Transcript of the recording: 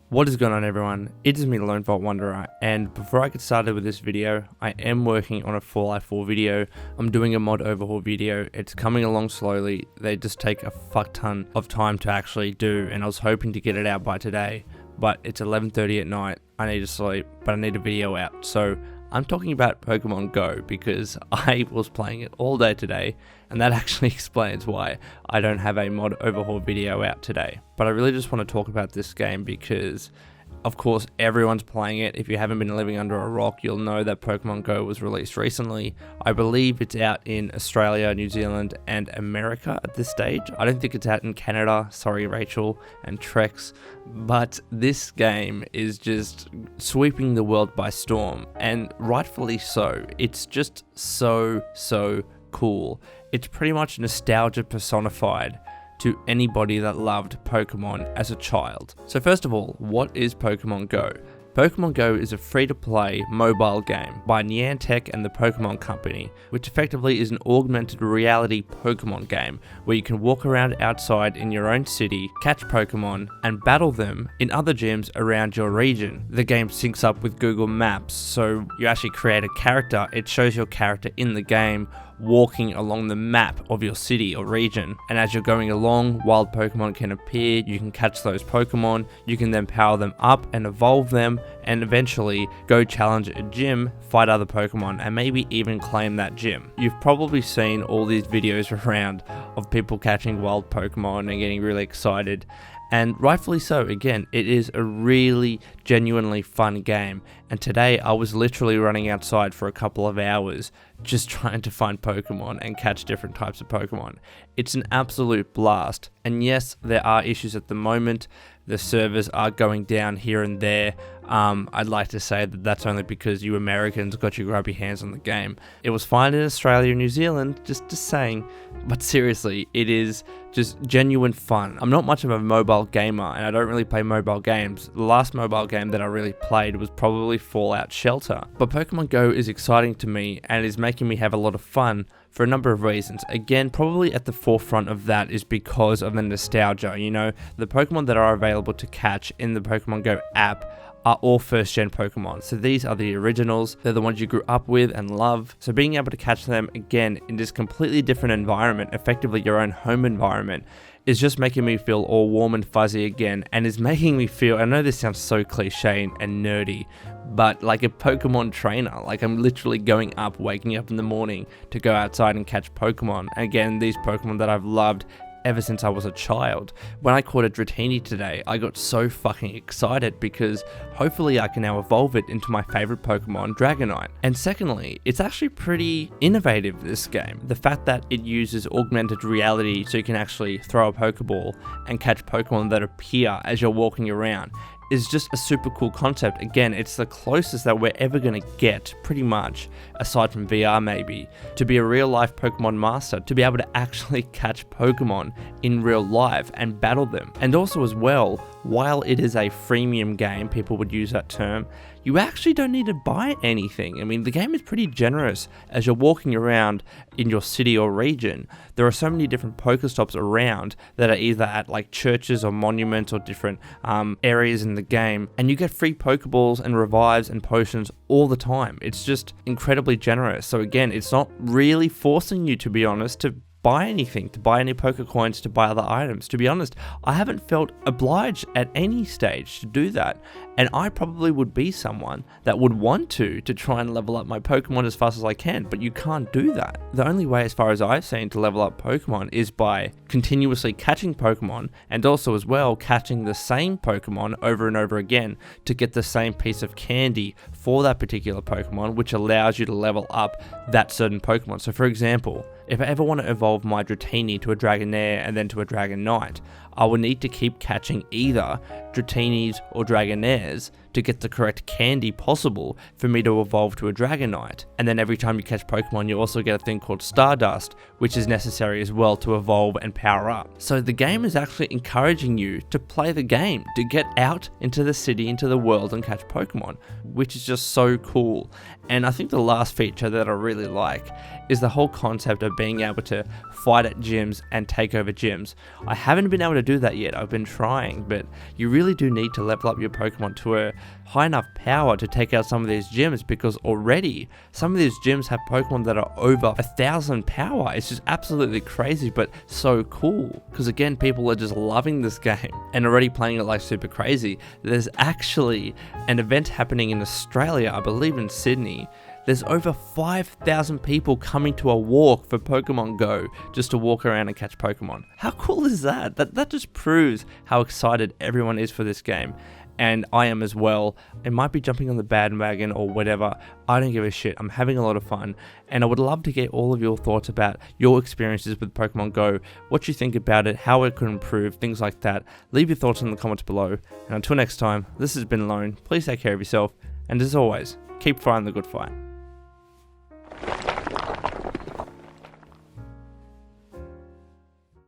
What is going on, everyone? It is me, Lone Vault Wanderer, and before I get started with this video, I am working on a Fallout 4 video. I'm doing a mod overhaul video. It's coming along slowly. They just take a fuck ton of time to actually do, and I was hoping to get it out by today, but it's 11:30 at night. I need to sleep, but I need a video out. So I'm talking about Pokemon Go because I was playing it all day today, and that actually explains why I don't have a mod overhaul video out today. But I really just want to talk about this game because, of course, everyone's playing it. If you haven't been living under a rock, you'll know that Pokemon Go was released recently. I believe it's out in Australia, New Zealand, and America at this stage. I don't think it's out in Canada. Sorry, Rachel and Trex. But this game is just sweeping the world by storm, and rightfully so. It's just so cool. It's pretty much nostalgia personified to anybody that loved Pokemon as a child. So first of all, what is Pokemon Go? Pokemon Go is a free-to-play mobile game by Niantic and the Pokemon Company, which effectively is an augmented reality Pokemon game where you can walk around outside in your own city, catch Pokemon, and battle them in other gyms around your region. The game syncs up with Google Maps, so you actually create a character. It shows your character in the game walking along the map of your city or region, and as you're going along, wild Pokemon can appear. You can catch those Pokemon, you can then power them up and evolve them, and eventually go challenge a gym, fight other Pokemon, and maybe even claim that gym. You've probably seen all these videos around of people catching wild Pokemon and getting really excited, and rightfully so. Again, it is a really genuinely fun game, and today I was literally running outside for a couple of hours just trying to find Pokemon and catch different types of Pokemon. It's an absolute blast, and yes, there are issues at the moment. The servers are going down here and there. I'd like to say that that's only because you Americans got your grubby hands on the game. It was fine in Australia and New Zealand, just saying. But seriously, it is just genuine fun. I'm not much of a mobile gamer, and I don't really play mobile games. The last mobile game that I really played was probably Fallout Shelter. But Pokemon Go is exciting to me, and is making me have a lot of fun for a number of reasons. Again, probably at the forefront of that is because of the nostalgia. You know, the Pokemon that are available to catch in the Pokemon Go app are all first gen Pokemon. So these are the originals. They're the ones you grew up with and love. So being able to catch them again in this completely different environment, effectively your own home environment, is just making me feel all warm and fuzzy again, and is making me feel, I know this sounds so cliche and nerdy, but like a Pokemon trainer. Like I'm literally going up, waking up in the morning to go outside and catch Pokemon. And again, these Pokemon that I've loved ever since I was a child. When I caught a Dratini today, I got so fucking excited because hopefully I can now evolve it into my favorite Pokemon, Dragonite. And secondly, it's actually pretty innovative, this game. The fact that it uses augmented reality so you can actually throw a Pokeball and catch Pokemon that appear as you're walking around is just a super cool concept. Again, it's the closest that we're ever going to get, pretty much, aside from VR maybe, to be a real life Pokemon master, to be able to actually catch Pokemon in real life and battle them. And also as well, while it is a freemium game, people would use that term, you actually don't need to buy anything. I mean, the game is pretty generous as you're walking around in your city or region. There are so many different Pokestops around that are either at like churches or monuments or different areas in the game, and you get free Pokeballs and revives and potions all the time. It's just incredibly generous. So again, it's not really forcing you, to be honest, to buy anything, to buy any Pokecoins, to buy other items. To be honest, I haven't felt obliged at any stage to do that, and I probably would be someone that would want to try and level up my Pokemon as fast as I can, but you can't do that. The only way, as far as I've seen, to level up Pokemon is by continuously catching Pokemon, and also as well catching the same Pokemon over and over again to get the same piece of candy for that particular Pokemon, which allows you to level up that certain Pokemon. So for example, if I ever want to evolve my Dratini to a Dragonair and then to a Dragonite, I will need to keep catching either Dratinis or Dragonairs to get the correct candy possible for me to evolve to a Dragonite. And then every time you catch Pokemon, you also get a thing called Stardust, which is necessary as well to evolve and power up. So the game is actually encouraging you to play the game, to get out into the city, into the world and catch Pokemon, which is just so cool. And I think the last feature that I really like is the whole concept of being able to fight at gyms and take over gyms. I haven't been able to do that yet. I've been trying, but you really do need to level up your Pokemon to a high enough power to take out some of these gyms, because already some of these gyms have Pokemon that are over 1,000 power. It's just absolutely crazy, but so cool, because again, people are just loving this game and already playing it like super crazy. There's actually an event happening in Australia, I believe in Sydney. There's over 5,000 people coming to a walk for Pokemon Go just to walk around and catch Pokemon. How cool is that? That just proves how excited everyone is for this game. And I am as well. It might be jumping on the bandwagon or whatever. I don't give a shit. I'm having a lot of fun. And I would love to get all of your thoughts about your experiences with Pokemon Go, what you think about it, how it could improve, things like that. Leave your thoughts in the comments below. And until next time, this has been Lone. Please take care of yourself. And as always, keep fighting the good fight.